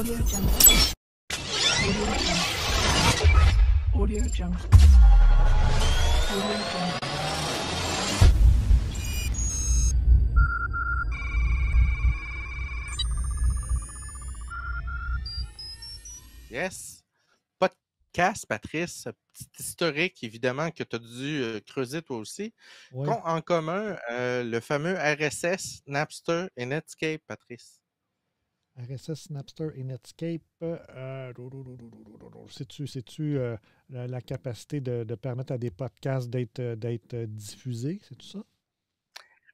Audio Jungle. Audio Jungle. Audio Jungle. Yes. Podcast, Patrice, petit historique, évidemment, que tu as dû creuser toi aussi, Oui. qu'ont en commun le fameux RSS, Napster et Netscape, Patrice. RSS, Napster et Netscape, c'est-tu la capacité de permettre à des podcasts d'être diffusés, c'est tout ça?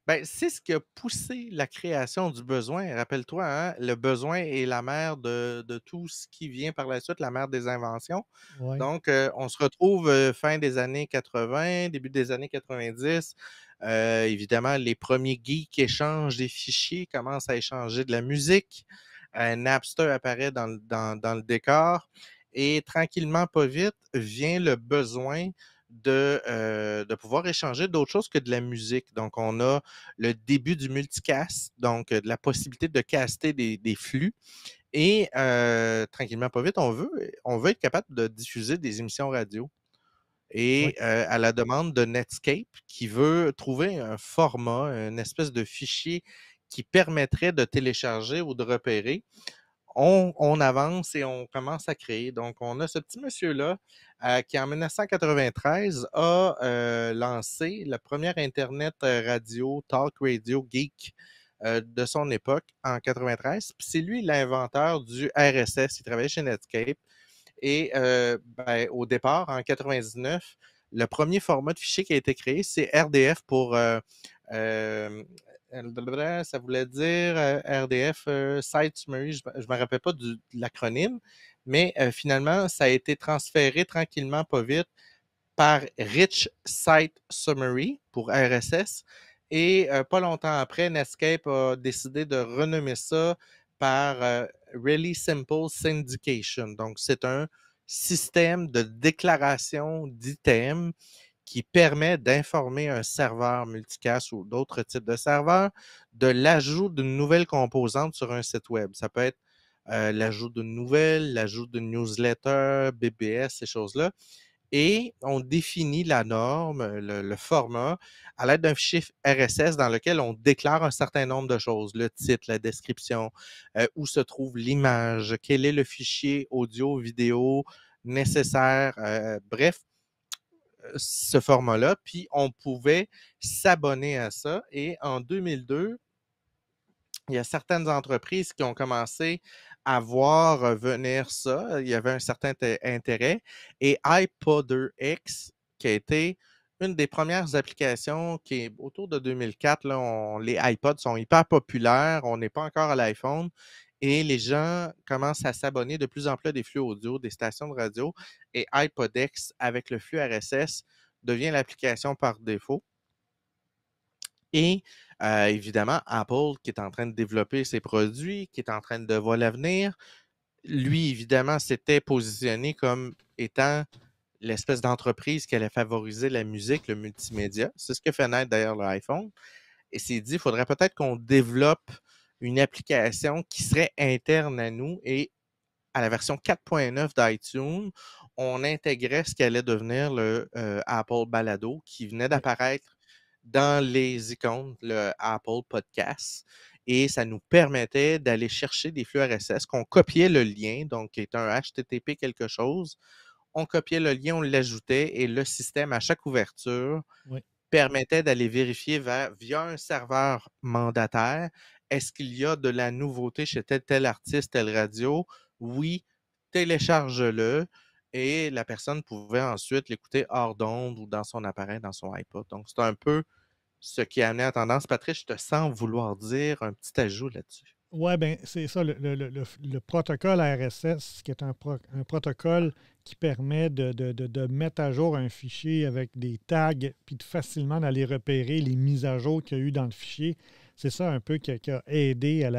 Ben, c'est ce qui a poussé la création du besoin. Rappelle-toi, hein, le besoin est la mère de tout ce qui vient par la suite, la mère des inventions. Oui. Donc, on se retrouve fin des années 80, début des années 90. Évidemment, les premiers geeks échangent des fichiers, commencent à échanger de la musique. Napster apparaît dans le décor. Et tranquillement, pas vite, vient le besoin de pouvoir échanger d'autres choses que de la musique. Donc, on a le début du multicast, donc de la possibilité de caster des flux. Et tranquillement, pas vite, on veut être capable de diffuser des émissions radio. Oui. Et à la demande de Netscape, qui veut trouver un format, une espèce de fichier qui permettrait de télécharger ou de repérer, on avance et on commence à créer. Donc, on a ce petit monsieur-là qui, en 1993, a lancé la première Internet radio, talk radio geek de son époque en 93. Puis c'est lui l'inventeur du RSS. Il travaillait chez Netscape. Et au départ, en 99, le premier format de fichier qui a été créé, c'est RDF pour euh, ça voulait dire RDF Site Summary, je ne me rappelle pas de l'acronyme, mais finalement, ça a été transféré tranquillement, pas vite, par Rich Site Summary pour RSS. Et pas longtemps après, Netscape a décidé de renommer ça par Really Simple Syndication. Donc, c'est un système de déclaration d'items qui permet d'informer un serveur multicast ou d'autres types de serveurs de l'ajout d'une nouvelle composante sur un site web. Ça peut être l'ajout d'une nouvelle, l'ajout d'une newsletter, BBS, ces choses-là. Et on définit la norme, le format, à l'aide d'un fichier RSS dans lequel on déclare un certain nombre de choses, le titre, la description, où se trouve l'image, quel est le fichier audio, vidéo nécessaire, bref, ce format-là. Puis on pouvait s'abonner à ça. Et en 2002, il y a certaines entreprises qui ont commencé à voir venir ça. Il y avait un certain intérêt. Et iPodder X, qui a été une des premières applications qui est autour de 2004, là, les iPods sont hyper populaires. On n'est pas encore à l'iPhone. Et les gens commencent à s'abonner de plus en plus à des flux audio, des stations de radio. Et iPodX, avec le flux RSS, devient l'application par défaut. Et évidemment, Apple, qui est en train de développer ses produits, qui est en train de voir l'avenir, lui, évidemment, s'était positionné comme étant l'espèce d'entreprise qui allait favoriser la musique, le multimédia. C'est ce que fait naître d'ailleurs l'iPhone. Et s'est dit, il faudrait peut-être qu'on développe une application qui serait interne à nous. Et à la version 4.9 d'iTunes, on intégrait ce qui allait devenir le Apple Balado, qui venait d'apparaître dans les icônes, le Apple Podcast. Et ça nous permettait d'aller chercher des flux RSS, qu'on copiait le lien, donc qui est un HTTP quelque chose. On copiait le lien, on l'ajoutait et le système, à chaque ouverture, Oui. permettait d'aller vérifier via un serveur mandataire, est-ce qu'il y a de la nouveauté chez tel artiste, telle radio? Oui, télécharge-le. Et la personne pouvait ensuite l'écouter hors d'onde ou dans son appareil, dans son iPod. Donc, c'est un peu ce qui a amené à tendance. Patrick, je te sens vouloir dire un petit ajout là-dessus. Oui, bien, c'est ça, le protocole RSS, qui est un protocole qui permet de mettre à jour un fichier avec des tags, puis de facilement d'aller repérer les mises à jour qu'il y a eu dans le fichier. C'est ça un peu qui a aidé à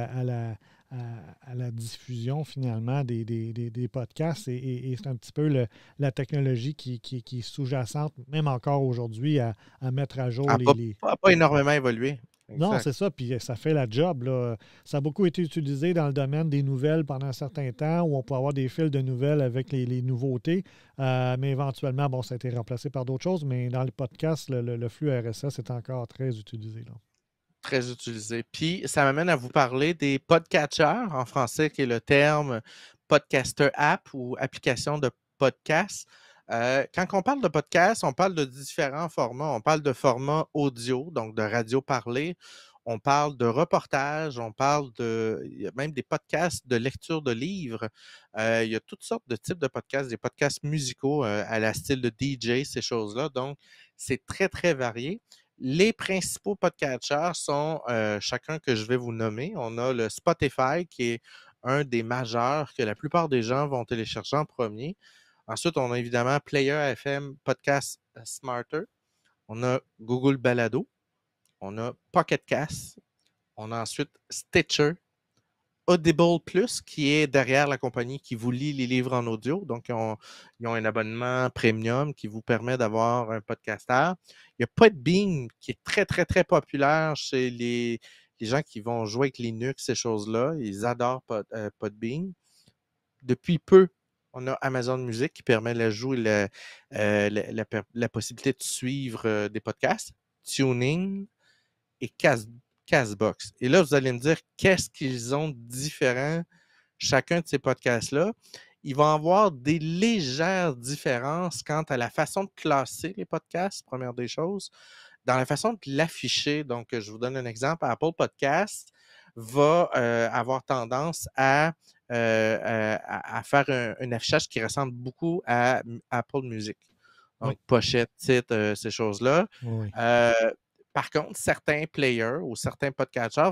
la diffusion, finalement, des podcasts. Et c'est un petit peu la technologie qui est sous-jacente, même encore aujourd'hui, à mettre à jour Elle n'a pas énormément évolué. Non, exact. c'est ça, puis ça fait la job, là. Ça a beaucoup été utilisé dans le domaine des nouvelles pendant un certain temps, où on peut avoir des fils de nouvelles avec les nouveautés, mais éventuellement, bon, ça a été remplacé par d'autres choses, mais dans le podcast, le flux RSS est encore très utilisé, là. Très utilisé. Puis, ça m'amène à vous parler des podcatchers, en français, qui est le terme podcaster app ou application de podcast. Quand on parle de podcast, on parle de différents formats. On parle de format audio, donc de radio parlée. On parle de reportage, on parle il y a même des podcasts de lecture de livres. Il y a toutes sortes de types de podcasts, des podcasts musicaux à la style de DJ, ces choses-là. Donc, c'est très, très varié. Les principaux podcatchers sont chacun que je vais vous nommer. On a le Spotify qui est un des majeurs que la plupart des gens vont télécharger en premier. Ensuite, on a évidemment Player FM Podcast Smarter. On a Google Balado. On a Pocket Cast. On a ensuite Stitcher. Audible Plus, qui est derrière la compagnie qui vous lit les livres en audio. Donc, ils ont un abonnement premium qui vous permet d'avoir un podcaster. Il y a Podbean, qui est très, très, très populaire chez les gens qui vont jouer avec Linux, ces choses-là. Ils adorent Podbean. Depuis peu, on a Amazon Music qui permet l'ajout et la possibilité de suivre des podcasts. Tuning et Castbox. Et là, vous allez me dire qu'est-ce qu'ils ont de différent, chacun de ces podcasts-là. Il va y avoir des légères différences quant à la façon de classer les podcasts, première des choses, dans la façon de l'afficher. Donc, je vous donne un exemple. Apple Podcast va avoir tendance à faire un affichage qui ressemble beaucoup à Apple Music. Donc, Oui, pochette, titre, ces choses-là. oui, Euh, Par contre, certains players ou certains podcatchers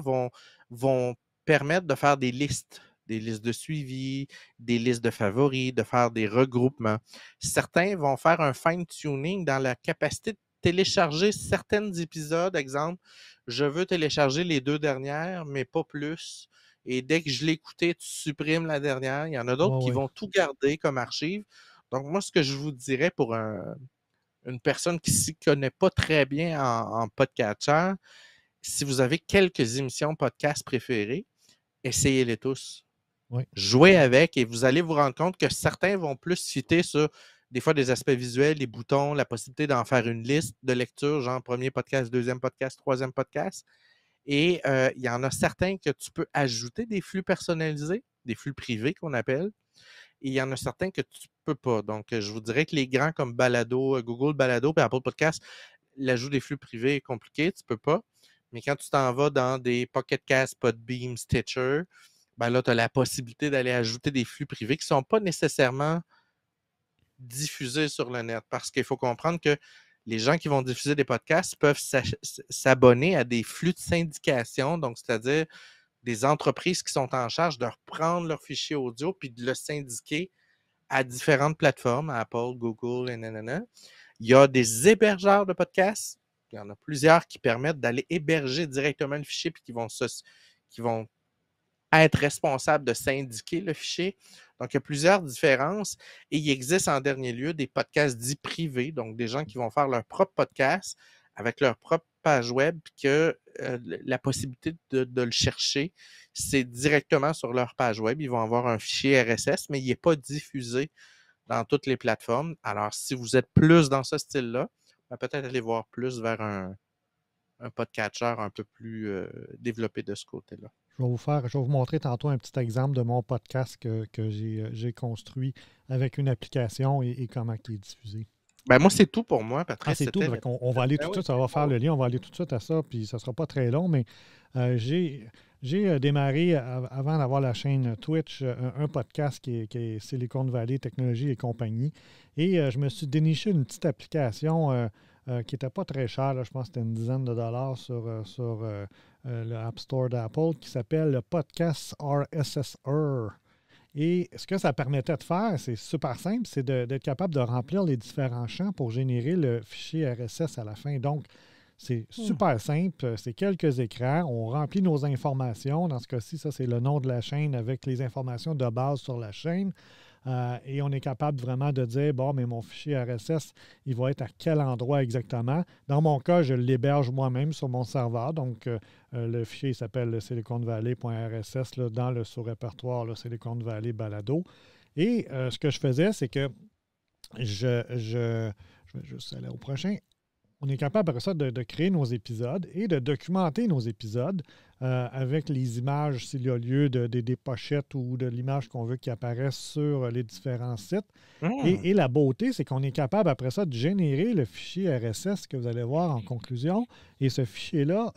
vont permettre de faire des listes de suivi, des listes de favoris, de faire des regroupements. Certains vont faire un fine-tuning dans la capacité de télécharger certains épisodes. Exemple, je veux télécharger les 2 dernières, mais pas plus. Et dès que je l'ai écouté, tu supprimes la dernière. Il y en a d'autres oui, qui oui. vont tout garder comme archive. Donc, moi, ce que je vous dirais pour une personne qui ne s'y connaît pas très bien en podcatcher, si vous avez quelques émissions podcast préférées, essayez-les tous. Oui. Jouez avec et vous allez vous rendre compte que certains vont plus citer sur des fois des aspects visuels, les boutons, la possibilité d'en faire une liste de lecture, genre premier podcast, deuxième podcast, troisième podcast. Et il y en a certains que tu peux ajouter des flux personnalisés, des flux privés qu'on appelle. Et il y en a certains que tu ne peux pas. Donc, je vous dirais que les grands comme Balado, Google Balado et Apple Podcast, l'ajout des flux privés est compliqué, tu ne peux pas. Mais quand tu t'en vas dans des Pocket Cast, Podbean, Stitcher, ben là, tu as la possibilité d'aller ajouter des flux privés qui ne sont pas nécessairement diffusés sur le net. Parce qu'il faut comprendre que les gens qui vont diffuser des podcasts peuvent s'abonner à des flux de syndication, donc c'est-à-dire des entreprises qui sont en charge de reprendre leur fichier audio puis de le syndiquer à différentes plateformes, Apple, Google, et nanana. Il y a des hébergeurs de podcasts. Il y en a plusieurs qui permettent d'aller héberger directement le fichier puis qui vont être responsables de syndiquer le fichier. Donc, il y a plusieurs différences. Et il existe en dernier lieu des podcasts dits privés, donc des gens qui vont faire leur propre podcast avec leur propre page web, puis que la possibilité de le chercher, c'est directement sur leur page web. Ils vont avoir un fichier RSS, mais il n'est pas diffusé dans toutes les plateformes. Alors, si vous êtes plus dans ce style-là, peut-être aller voir plus vers un podcatcher un peu plus développé de ce côté-là. Je vais vous montrer tantôt un petit exemple de mon podcast que j'ai construit avec une application et comment il est diffusé. Ben moi, c'est tout pour moi, Ah, Patrice. c'est tout. C'était On va aller Ben tout de oui, suite, ça va faire le lien, on va aller tout de suite à ça, puis ça ne sera pas très long, mais j'ai démarré, avant d'avoir la chaîne Twitch, un podcast qui est Silicon Valley Technologie et compagnie. Et je me suis déniché une petite application qui n'était pas très chère, là, je pense que c'était une dizaine de dollars sur le App Store d'Apple, qui s'appelle le Podcast RSSR. Et ce que ça permettait de faire, c'est super simple, c'est d'être capable de remplir les différents champs pour générer le fichier RSS à la fin. Donc, c'est super simple, c'est quelques écrans, on remplit nos informations. Dans ce cas-ci, ça, c'est le nom de la chaîne avec les informations de base sur la chaîne. et on est capable vraiment de dire, bon, mais mon fichier RSS, il va être à quel endroit exactement. Dans mon cas, je l'héberge moi-même sur mon serveur. Donc, le fichier s'appelle siliconvalley.rss dans le sous-répertoire Silicon Valley Balado. Et ce que je faisais, c'est que je vais juste aller au prochain. On est capable après ça de créer nos épisodes et de documenter nos épisodes avec les images s'il y a lieu des pochettes ou de l'image qu'on veut qui apparaisse sur les différents sites. Et la beauté, c'est qu'on est capable après ça de générer le fichier RSS que vous allez voir en conclusion. Et ce fichier-là,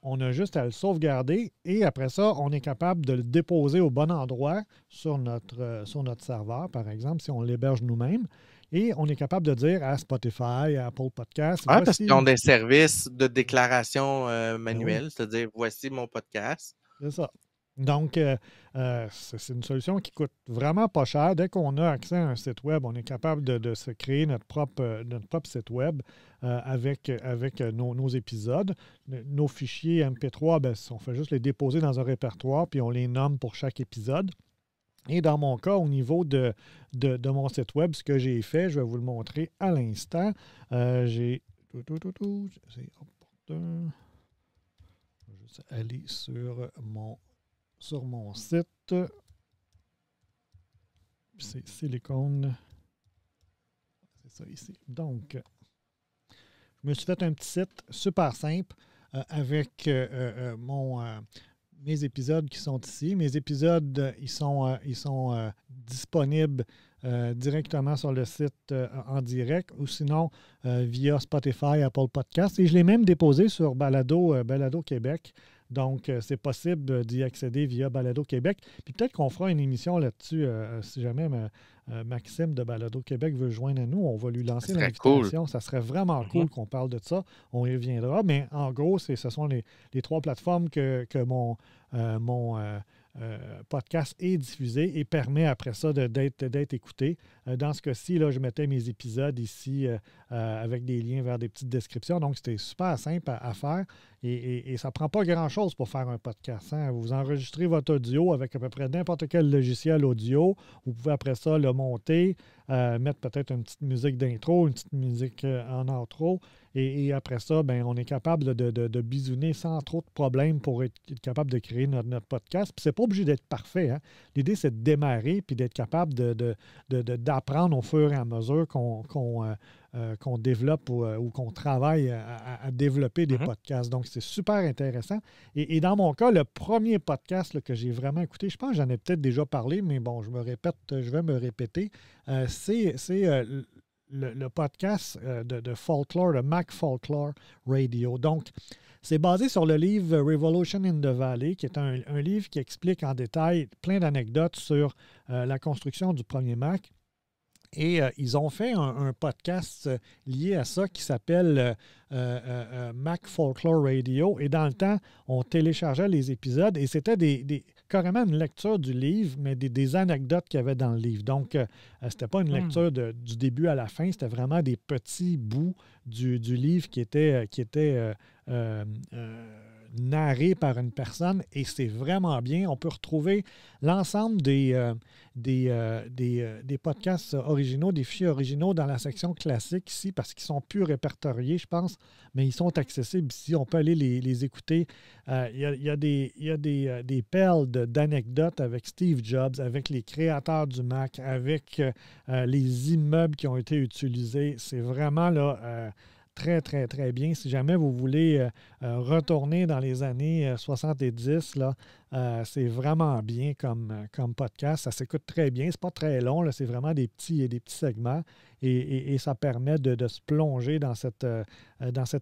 on a juste à le sauvegarder et après ça, on est capable de le déposer au bon endroit sur notre serveur, par exemple, si on l'héberge nous-mêmes. Et on est capable de dire à Spotify, à Apple Podcasts, Ah, parce qu'ils ont des services de déclaration manuelle, oui. c'est-à-dire voici mon podcast. C'est ça. Donc, c'est une solution qui coûte vraiment pas cher. Dès qu'on a accès à un site web, on est capable de se créer notre propre site web avec nos épisodes. Nos fichiers MP3, ben, on fait juste les déposer dans un répertoire, puis on les nomme pour chaque épisode. Et dans mon cas, au niveau de mon site web, ce que j'ai fait, je vais vous le montrer à l'instant. J'ai... C'est opportun. Je vais juste aller sur mon site. C'est Silicon. C'est ça ici. Donc, je me suis fait un petit site super simple avec mes épisodes qui sont ici. Mes épisodes, ils sont disponibles directement sur le site en direct ou sinon via Spotify, Apple Podcasts. Et je l'ai même déposé sur Balado Québec. Donc, c'est possible d'y accéder via Balado Québec. Puis peut-être qu'on fera une émission là-dessus si jamais Maxime de Balado Québec veut joindre à nous. On va lui lancer l'invitation. Cool. Ça serait vraiment cool qu'on parle de ça. On y reviendra. Mais en gros, ce sont les trois plateformes que mon podcast est diffusé et permet après ça d'être écouté. Dans ce cas-ci, là, je mettais mes épisodes ici avec des liens vers des petites descriptions. Donc, c'était super simple à faire et ça ne prend pas grand-chose pour faire un podcast. Hein? Vous enregistrez votre audio avec à peu près n'importe quel logiciel audio. Vous pouvez après ça le monter, mettre peut-être une petite musique d'intro, une petite musique en outro. Et après ça, ben, on est capable de bisouner sans trop de problèmes pour être capable de créer notre podcast. Puis c'est pas obligé d'être parfait. Hein? L'idée, c'est de démarrer puis d'être capable d'apprendre au fur et à mesure qu'on développe ou qu'on travaille à développer des podcasts. Donc, c'est super intéressant. Et dans mon cas, le premier podcast que j'ai vraiment écouté, je pense que j'en ai peut-être déjà parlé, mais bon, je vais me répéter. C'est le podcast de Folklore, de Mac Folklore Radio. Donc, c'est basé sur le livre Revolution in the Valley, qui est un livre qui explique en détail plein d'anecdotes sur la construction du premier Mac. Et ils ont fait un podcast lié à ça qui s'appelle Mac Folklore Radio. Et dans le temps, on téléchargeait les épisodes et c'était carrément une lecture du livre, mais des anecdotes qu'il y avait dans le livre. Donc, c'était pas une lecture du début à la fin, c'était vraiment des petits bouts du livre qui étaient narré par une personne et c'est vraiment bien. On peut retrouver l'ensemble des podcasts originaux, des fichiers originaux dans la section classique ici parce qu'ils sont plus répertoriés, je pense, mais ils sont accessibles ici. On peut aller les écouter. Il y a des perles d'anecdotes avec Steve Jobs, avec les créateurs du Mac, avec les immeubles qui ont été utilisés. C'est vraiment là... très, très, très bien. Si jamais vous voulez retourner dans les années 70, là, c'est vraiment bien comme podcast. Ça s'écoute très bien. C'est pas très long. Là. C'est vraiment des petits segments et ça permet de se plonger dans cette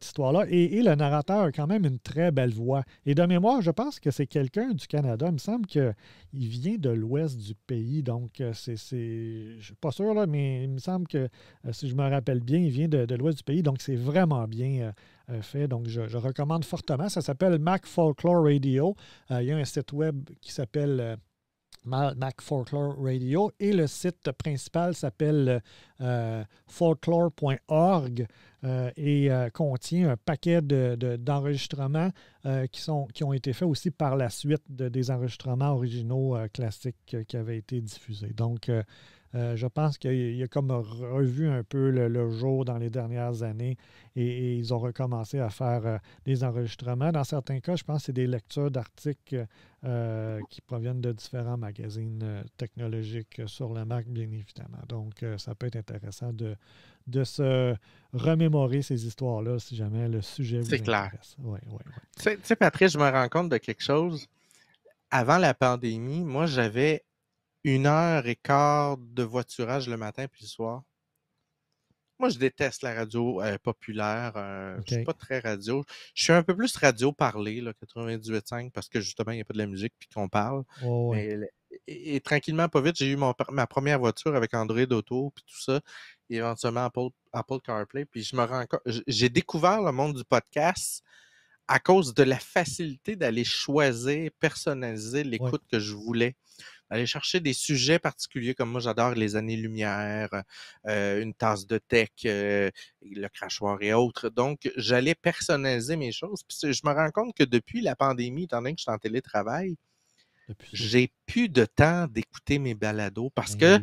histoire-là. Et le narrateur a quand même une très belle voix. Et de mémoire, je pense que c'est quelqu'un du Canada. Il me semble qu'il vient de l'ouest du pays. Donc, je ne suis pas sûr, là, mais il me semble que, si je me rappelle bien, il vient de l'ouest du pays. Donc, c'est vraiment bien fait. Donc, je recommande fortement. Ça s'appelle Mac Folklore Radio. Il y a un site web qui s'appelle Mac Folklore Radio. Et le site principal s'appelle folklore.org et contient un paquet d'enregistrements qui ont été faits aussi par la suite des enregistrements originaux classiques qui avaient été diffusés. Donc, je pense qu'il a comme revu un peu le jour dans les dernières années et ils ont recommencé à faire des enregistrements. Dans certains cas, je pense que c'est des lectures d'articles qui proviennent de différents magazines technologiques sur le Mac, bien évidemment. Donc, ça peut être intéressant de se remémorer ces histoires-là si jamais le sujet vous intéresse. Oui. Tu sais, Patrice, je me rends compte de quelque chose. Avant la pandémie, moi, j'avais 1h15 de voiturage le matin puis le soir. Moi, je déteste la radio populaire. Je ne suis pas très radio. Je suis un peu plus radio parlée, 98.5, parce que justement, il n'y a pas de la musique puis qu'on parle. Oh, mais, et tranquillement, pas vite, j'ai eu ma première voiture avec Android Auto puis tout ça. Et éventuellement Apple CarPlay. Puis je me rends compte, j'ai découvert le monde du podcast à cause de la facilité d'aller choisir, personnaliser l'écoute que je voulais. Aller chercher des sujets particuliers, comme moi, j'adore les années-lumière, une tasse de tech, le crachoir et autres. Donc, j'allais personnaliser mes choses. Puis je me rends compte que depuis la pandémie, étant donné que je suis en télétravail, j'ai plus de temps d'écouter mes balados parce que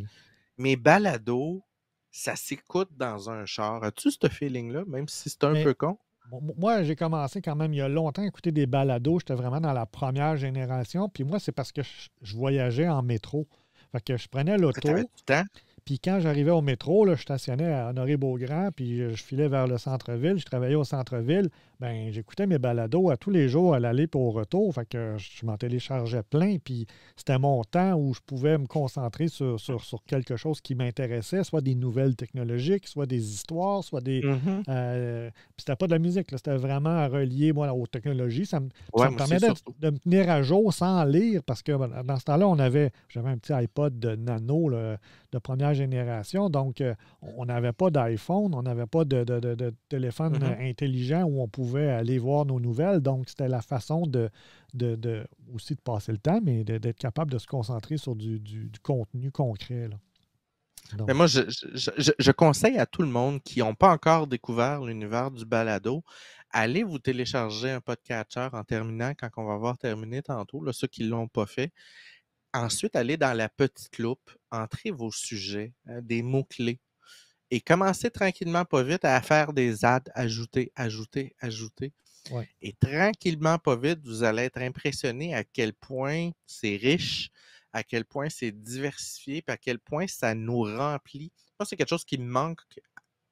mes balados, ça s'écoute dans un char. As-tu ce feeling-là, même si c'est un peu con? Moi, j'ai commencé quand même il y a longtemps à écouter des balados. J'étais vraiment dans la première génération. Puis moi, c'est parce que je voyageais en métro. Fait que je prenais l'auto. Puis quand j'arrivais au métro, là, je stationnais à Honoré-Beaugrand, puis je filais vers le centre-ville. Je travaillais au centre-ville. Bien, j'écoutais mes balados à tous les jours à l'aller et au retour. Fait que je m'en téléchargeais plein. Puis c'était mon temps où je pouvais me concentrer sur quelque chose qui m'intéressait, soit des nouvelles technologiques, soit des histoires, soit des... puis c'était pas de la musique, là, c'était vraiment relié, moi, aux technologies. Ça me permettait de me tenir à jour sans lire, parce que dans ce temps-là, j'avais un petit iPod de Nano de première génération, donc on n'avait pas d'iPhone, on n'avait pas de téléphone intelligent où on pouvait aller voir nos nouvelles, donc c'était la façon aussi de passer le temps, mais d'être capable de se concentrer sur du contenu concret, là. Mais moi, je conseille à tout le monde qui n'ont pas encore découvert l'univers du balado, allez vous télécharger un podcatcher en terminant, quand on va avoir terminé tantôt, là, ceux qui ne l'ont pas fait. Ensuite, allez dans la petite loupe, entrez vos sujets, des mots-clés, et commencez tranquillement, pas vite, à faire des ads, ajouter. Ouais. Et tranquillement, pas vite, vous allez être impressionné à quel point c'est riche, à quel point c'est diversifié, puis à quel point ça nous remplit. Moi, c'est quelque chose qui me manque.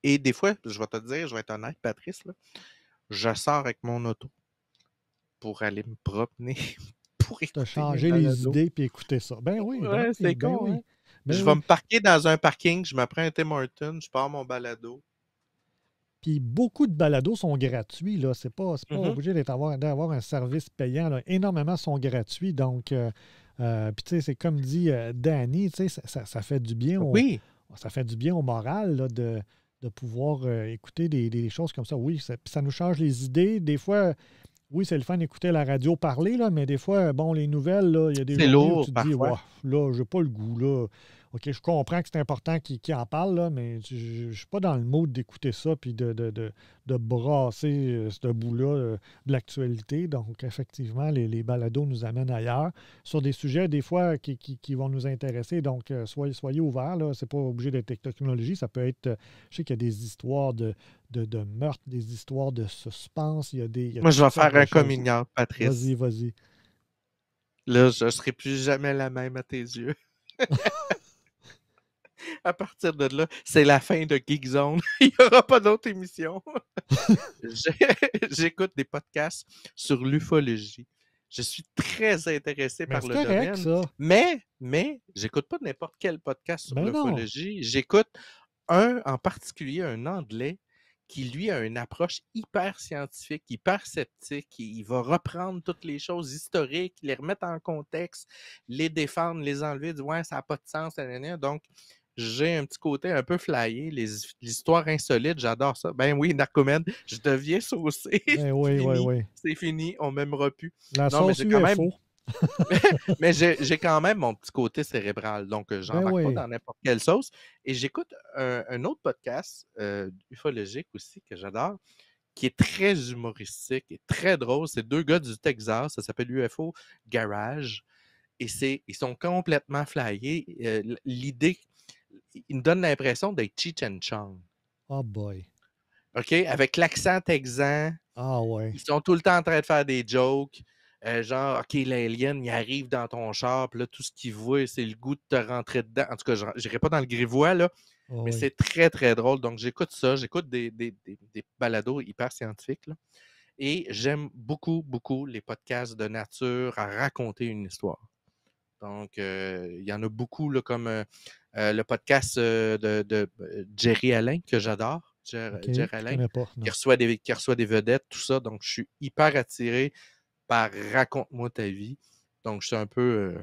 Et des fois, je vais te dire, je vais être honnête, Patrice, là, je sors avec mon auto pour aller me promener, pour écouter changer les idées puis écouter ça. Ben oui. Ouais, c'est con, oui. Hein? Je vais me parquer dans un parking, je me prends un Tim Hortons, je pars mon balado. Puis beaucoup de balados sont gratuits, là. C'est pas obligé d'avoir un service payant, là. Énormément sont gratuits. Donc, puis tu sais, c'est comme dit Danny, tu sais, ça fait du bien ça fait du bien au moral, là, de pouvoir écouter des choses comme ça. Oui, ça nous change les idées. Des fois, oui, c'est le fun d'écouter la radio parler, là, mais des fois, bon, les nouvelles, là, il y a des journées où tu te dis, là, j'ai pas le goût, là. OK, je comprends que c'est important qu'il en parle, là, mais je ne suis pas dans le mood d'écouter ça puis de brasser ce bout-là de l'actualité. Donc, effectivement, les balados nous amènent ailleurs sur des sujets, des fois, qui vont nous intéresser. Donc, soyez ouverts. Ce n'est pas obligé d'être technologie. Ça peut être, je sais qu'il y a des histoires de meurtre, des histoires de suspense. Moi, je vais faire un coming out, Patrice. Vas-y. Là, je ne serai plus jamais la même à tes yeux. À partir de là, c'est la fin de Geek Zone. Il n'y aura pas d'autre émission. J'écoute des podcasts sur l'ufologie. Je suis très intéressé par le domaine. Ça. Mais j'écoute pas n'importe quel podcast sur l'ufologie. J'écoute un en particulier, un anglais, qui, lui, a une approche hyper scientifique, hyper sceptique. Il va reprendre toutes les choses historiques, les remettre en contexte, les défendre, les enlever, dire « ouais, ça n'a pas de sens. » Donc, j'ai un petit côté un peu flyé, les histoires insolites, j'adore ça. Ben oui, Narcomène, je deviens saucé. Ben oui. C'est fini, on m'aimera plus. La sauce UFO. Mais j'ai quand même mon petit côté cérébral, donc Ben j'embarque pas oui. dans n'importe quelle sauce. Et j'écoute un autre podcast ufologique aussi que j'adore, qui est très humoristique et très drôle. C'est deux gars du Texas, ça s'appelle UFO Garage. Et ils sont complètement flyés. L'idée, ils me donnent l'impression d'être Cheech and Chong. Oh boy. OK? Avec l'accent texan, Ah ouais. ils sont tout le temps en train de faire des jokes. Genre, OK, l'alien, il arrive dans ton char, puis là, tout ce qu'il voit, c'est le goût de te rentrer dedans. En tout cas, je n'irai pas dans le grivois, là, Ah mais oui. c'est très, très drôle. Donc, j'écoute ça. J'écoute des balados hyper scientifiques, là. Et j'aime beaucoup, beaucoup les podcasts de nature à raconter une histoire. Donc, il y en a beaucoup, là, comme le podcast de Jerry Alain, que j'adore. OK. Jerry Je Alain, connais pas. Non. qui reçoit des vedettes, tout ça. Donc, je suis hyper attiré par Raconte-moi ta vie. Donc, je suis un peu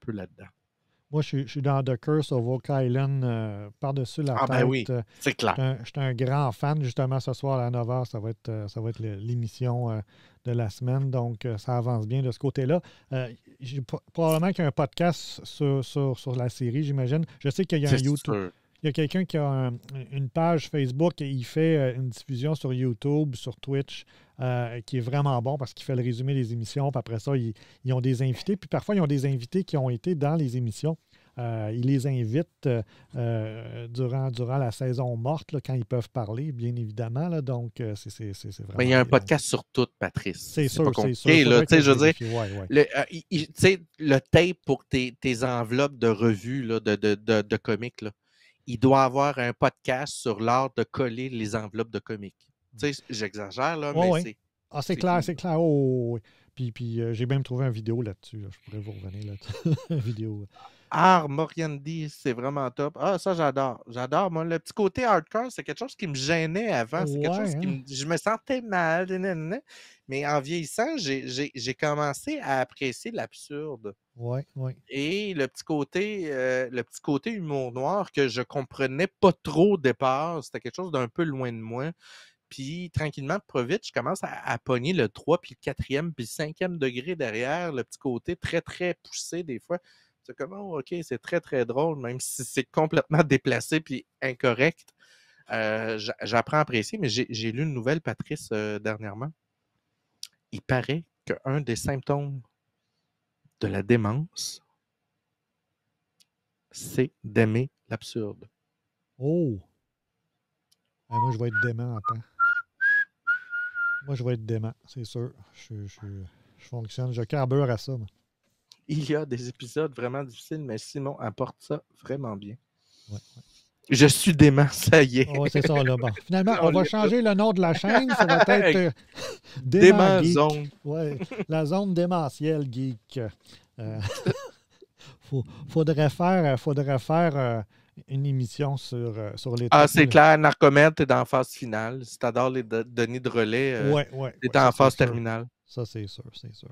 là-dedans. Moi, je suis dans The Curse of Oak Island, par-dessus la Ah, ben oui, tête. c'est clair. Je suis un grand fan. Justement, ce soir à 9 h, ça va être l'émission de la semaine. Donc, ça avance bien de ce côté-là. Probablement qu'il y a un podcast sur la série, j'imagine. Je sais qu'il y a un C'est YouTube. sûr. Il y a quelqu'un qui a une page Facebook et il fait une diffusion sur YouTube, sur Twitch, qui est vraiment bon parce qu'il fait le résumé des émissions. Puis après ça, ils ont des invités. Puis parfois, ils ont des invités qui ont été dans les émissions. Ils les invitent durant la saison morte, là, quand ils peuvent parler, bien évidemment. Là. Donc, c'est vraiment Mais il y a un bien. podcast sur tout, Patrice. C'est C'est pas sûr, c'est sûr. compliqué, là. Faudrait Tu sais, que je veux dire, vérifie. Ouais, ouais. tu sais, le tape pour tes enveloppes de revues là, de comics, là, il doit avoir un podcast sur l'art de coller les enveloppes de comics. Tu sais, j'exagère, là, Ouais, mais ouais. Ah, c'est clair, lui, c'est là. clair. Oh, oui. Puis j'ai même trouvé une vidéo là-dessus. Là. Je pourrais vous revenir là-dessus. Une vidéo. Art Moriarty, c'est vraiment top. Ah, ça, j'adore. J'adore. Moi, le petit côté hardcore, c'est quelque chose qui me gênait avant. C'est quelque chose Ouais, hein? je me sentais mal. Nanana. Mais en vieillissant, j'ai commencé à apprécier l'absurde. Ouais, ouais. Et le petit côté humour noir que je comprenais pas trop au départ, c'était quelque chose d'un peu loin de moi. Puis tranquillement, pas vite, je commence à pogner le 3, puis le 4e, puis le 5e degré derrière, le petit côté très, très poussé des fois. C'est comme, oh, OK, c'est très, très drôle, même si c'est complètement déplacé puis incorrect. J'apprends à apprécier, mais j'ai lu une nouvelle, Patrice, dernièrement. Il paraît qu'un des symptômes de la démence, c'est d'aimer l'absurde. Oh! Ah, moi, je vais être dément en temps. Moi, je vais être dément, c'est sûr. Je fonctionne, je carbure à ça. Moi. Il y a des épisodes vraiment difficiles, mais Simon apporte ça vraiment bien. Ouais. Je suis dément, ça y est. Oh, ouais, c'est ça, là. Bon. Finalement, On on va l'a changer le nom de la chaîne. Ça va être Dément Geek. Zone. Ouais, la zone démentielle geek. Faudrait faire une émission sur les Ah, top c'est clair, Narcomède, t'es dans la phase finale. Si t'adores les Denis de relais, Ouais, t'es ça, en c'est phase sûr. terminale. Ça, c'est sûr, c'est sûr.